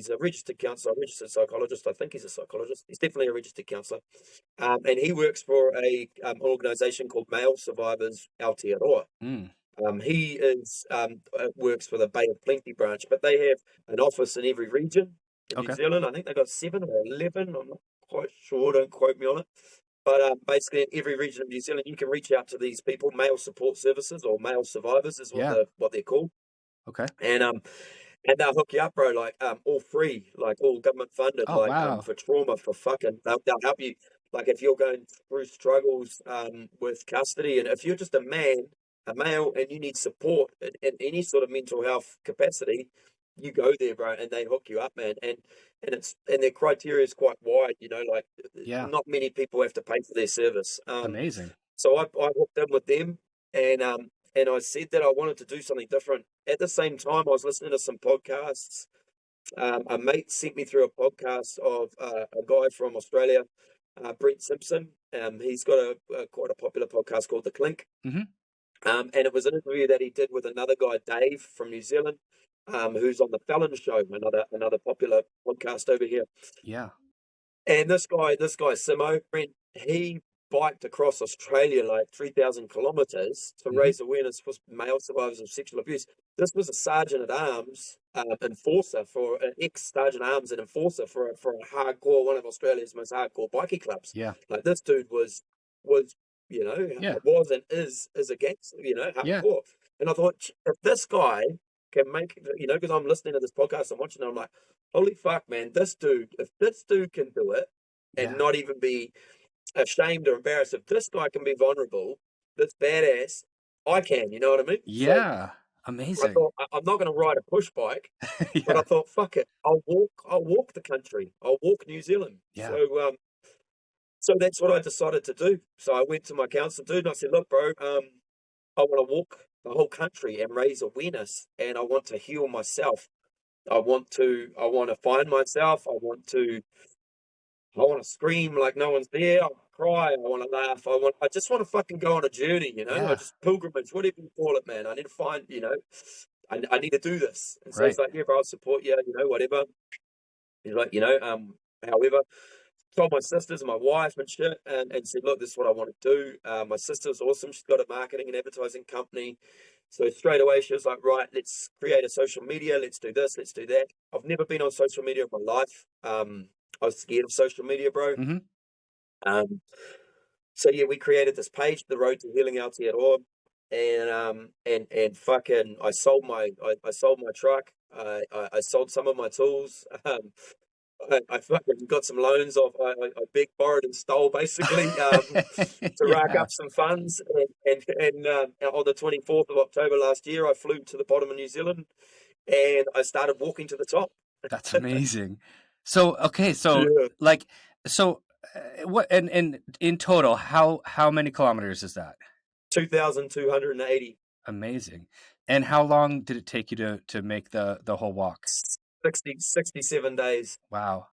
He's a registered counsellor, a registered psychologist. I think he's a psychologist. He's definitely a registered counsellor. And he works for an organisation called Male Survivors Aotearoa. He works for the Bay of Plenty branch, but they have an office in every region in New Zealand. I think they've got 7 or 11. I'm not quite sure. Don't quote me on it. But basically, in every region of New Zealand, you can reach out to these people. Male support services, or male survivors, is what they're called. Okay. And they'll hook you up, bro. Like all free, like all government funded. Oh, wow. For trauma, for fucking. They'll help you. Like if you're going through struggles with custody, and if you're just a male, and you need support in any sort of mental health capacity, you go there, bro, and they hook you up, man. And their criteria is quite wide, like not many people have to pay for their service. Amazing. So I hooked in with them, and I said that I wanted to do something different. At the same time, I was listening to some podcasts. A mate sent me through a podcast of a guy from Australia, Brent Simpson. He's got quite a popular podcast called The Clink. And it was an interview that he did with another guy, Dave, from New Zealand, who's on the Fallon Show, another popular podcast over here. Yeah. And this guy, Simo, Brent, he biked across Australia like 3,000 kilometres to raise awareness for male survivors of sexual abuse. This was a sergeant at arms enforcer for an ex-sergeant at arms and enforcer for a hardcore, one of Australia's most hardcore bikie clubs. Yeah. Like this dude was was and is a gangster, hardcore. Yeah. And I thought, if this guy can make, because I'm listening to this podcast, I'm watching it, I'm like, holy fuck, man, if this dude can do it and not even be ashamed or embarrassed, if this guy can be vulnerable, that's badass, I can, you know what I mean? Yeah. So amazing. I thought, I'm not going to ride a push bike, but I thought, fuck it, I'll walk the country. I'll walk New Zealand. Yeah. So that's what I decided to do. So I went to my counsellor dude and I said, look, bro, I want to walk the whole country and raise awareness, and I want to heal myself. I want to find myself. I want to scream like no one's there. I want to cry. I want to laugh. I just want to fucking go on a journey, I just pilgrimage, whatever you call it, man. I need to find, I need to do this. And so he's like, yeah, bro, I'll support you, whatever. He's like, however, told my sisters and my wife and shit, and said, look, this is what I want to do. My sister's awesome. She's got a marketing and advertising company. So straight away, she was like, right, let's create a social media. Let's do this. Let's do that. I've never been on social media in my life. I was scared of social media, bro. So yeah, we created this page, The Road to Healing Aotearoa, and fucking, I sold my truck. I sold some of my tools. I fucking got some loans off. I begged, borrowed, and stole basically to rack up some funds. And on the 24th of October last year, I flew to the bottom of New Zealand, and I started walking to the top. That's amazing. So okay, what and in total, how many kilometers is that? 2,280. Amazing. And how long did it take you to make the whole walk? 67 days. Wow.